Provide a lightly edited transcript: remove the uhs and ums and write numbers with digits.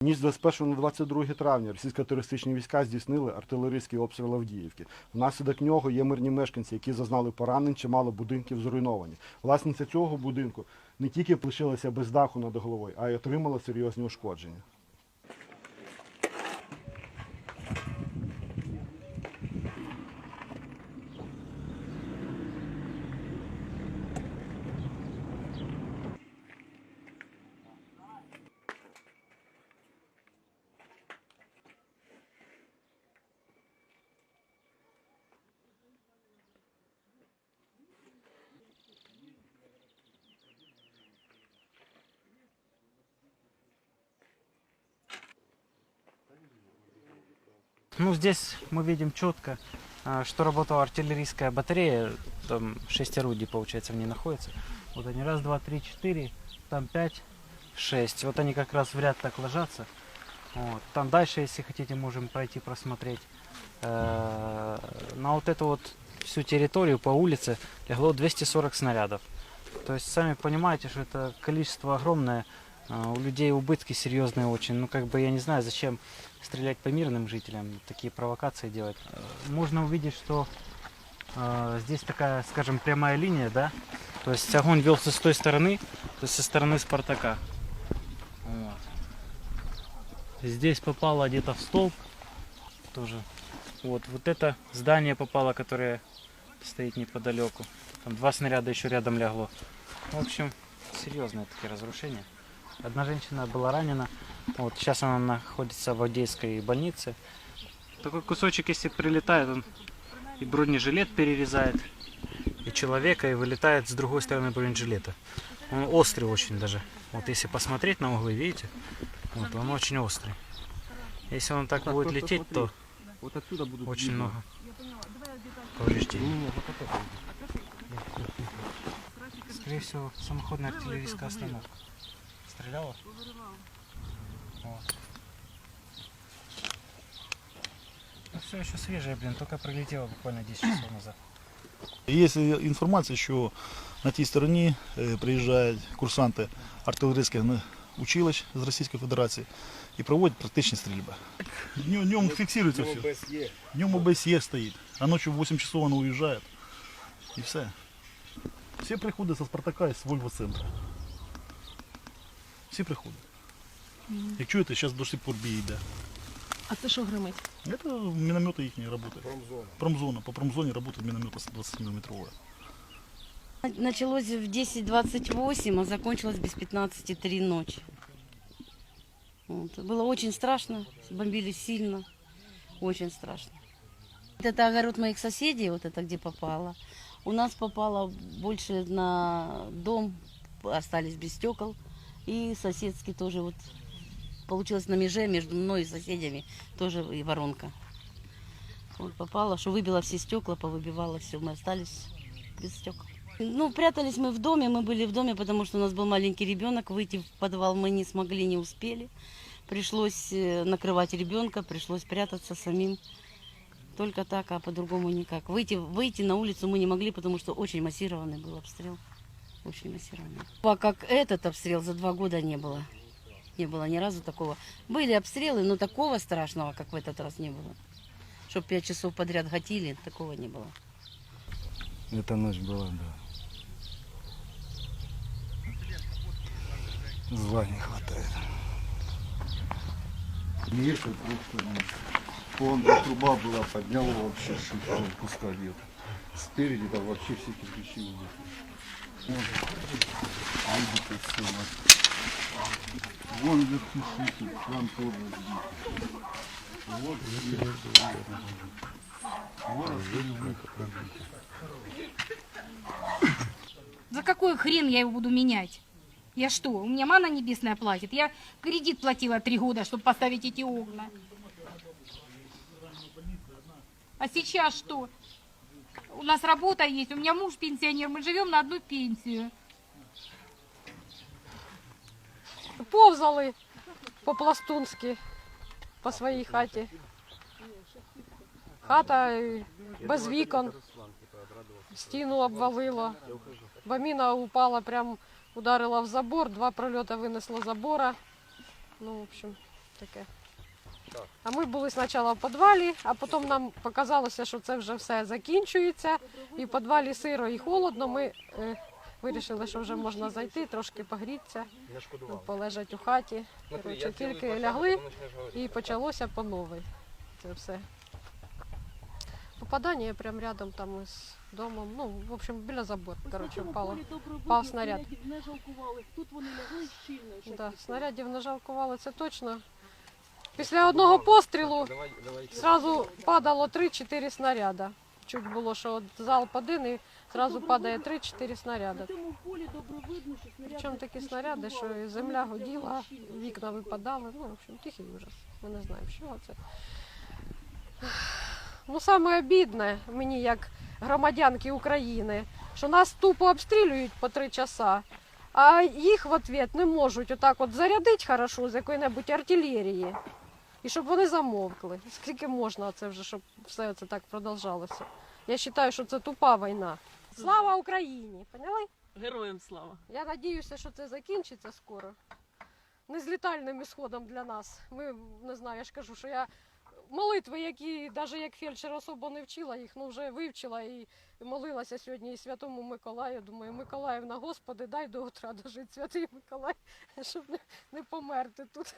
Ніч з 21 на 22 травня російсько-терористичні війська здійснили артилерійський обстріл Авдіївки. Внаслідок нього є мирні мешканці, які зазнали поранень, чимало будинків зруйновані. Власниця цього будинку не тільки лишилася без даху над головою, а й отримала серйозні ушкодження. Ну, здесь мы видим четко, что работала артиллерийская батарея. Там 6 орудий, получается, в ней находится. Вот они, раз, два, три, четыре, там 5, 6. Вот они как раз в ряд так ложатся. Вот. Там дальше, если хотите, можем пройти просмотреть. На вот эту вот всю территорию по улице легло 240 снарядов. То есть, сами понимаете, что это количество огромное. У людей убытки серьезные очень. Ну, как бы, я не знаю, зачем стрелять по мирным жителям, такие провокации делать. Можно увидеть, что здесь такая, скажем, прямая линия, да? То есть огонь велся с той стороны, то есть со стороны Спартака. Вот. Здесь попало где-то в столб тоже. Вот это здание попало, которое стоит неподалеку. Там 2 снаряда еще рядом лягло. В общем, серьезные такие разрушения. Одна женщина была ранена. Вот сейчас она находится в Авдеевской больнице. Такой кусочек, если прилетает, он и бронежилет перерезает, и человека, и вылетает с другой стороны бронежилета. Он острый очень даже. Вот если посмотреть на углы, видите? Вот он очень острый. Если он так будет лететь, то очень много повреждений. Скорее всего, самоходная артиллерийская остановка. Стреляла? Вот. Ну, все еще свежее, блин, только прилетело буквально 10 часов назад. Є інформація, що на тій стороні приїжджають курсанти артилерійських училищ з Російської Федерації і проводять практичні стрільби. Днем фіксується все. Днем ОБСЄ стоїть, а ночью в 8 часов воно уїжджає. І все. Всі приходять зі Спартака і з Вольво-центру. Всі приходять. Як чуєте, зараз до сих пор бій йде. А це що гримить? Це міномети їхні працюють. Промзона. По промзоні працює міномет 20-мм. Началось в 10:28, а закончилось без 15:03 ночи. Вот. Было очень страшно, бомбили сильно, очень страшно. Это огород моих соседей, вот это где попало. У нас попало больше на дом, остались без стекол. И соседский тоже вот получилось на меже между мной и соседями тоже и воронка. Вот попало, что выбило все стекла, повыбивало все, мы остались без стекол. Ну, прятались мы в доме, мы были в доме, потому что у нас был маленький ребенок, выйти в подвал мы не смогли, не успели. Пришлось накрывать ребенка, пришлось прятаться самим. Только так, а по-другому никак. Выйти на улицу мы не могли, потому что очень массированный был обстрел. Очень массированный. А как этот обстрел за 2 года не было. Не было ни разу такого. Были обстрелы, но такого страшного, как в этот раз, не было. Чтоб 5 часов подряд гатили, такого не было. Эта ночь была, да. Зла не хватает. Ехать просто, полная труба была, подняла вообще шифр, куска нет. Спереди там вообще все кирпичи уехали. Вон вверху шифр, там тоже сбит. Вот За какой хрен я его буду менять? Я что, у меня мана небесная платит? Я кредит платила 3 года, чтобы поставить эти окна. А сейчас что? У нас работа есть, у меня муж пенсионер, мы живем на одну пенсию. Повзали по-пластунськи по своїй хаті. Хата без вікон, стіну обвалило. Бомбіна упала, прям ударила в забор, 2 прольоти винесло забора. Ну, в общем, таке. А ми були спочатку в підвалі, а потім нам показалося, що це вже все закінчується. І в підвалі сиро і холодно. Ми вирішили, що вже можна зайти, трошки погрітися, полежати у хаті. Коротше, тільки лягли і почалося по новій. Це все. Попадання прямо рядом там із домом. Ну, в общем, біля забору, коротше, впав снаряд. Да, снарядів не жалкували, це точно. Після одного пострілу одразу падало 3-4 снаряда. Чуть було, що от залп один і одразу падає 3-4 снаряди. Причому такі снаряди, що і земля годіла, вікна випадали. Ну, в общем, тихий ужас. Ми не знаємо, що це. Ну, саме обідне мені, як громадянки України, що нас тупо обстрілюють по 3 часа, а їх в відповідь не можуть отак от зарядити хорошо з якої-небудь артилерії. І щоб вони замовкли. Скільки можна це вже, щоб все це так продовжалося. Я вважаю, що це тупа війна. Слава Україні! Поняли? Героям слава. Я сподіваюся, що це закінчиться скоро. Не з літальним ісходом для нас. Ми, не знаю, я ж кажу, що я молитви, які навіть як фельдшер особо не вчила, їх вже вивчила і молилася сьогодні і Святому Миколаю. Думаю, Миколаївна, Господи, дай до утра дожити, Святий Миколай, щоб не померти тут.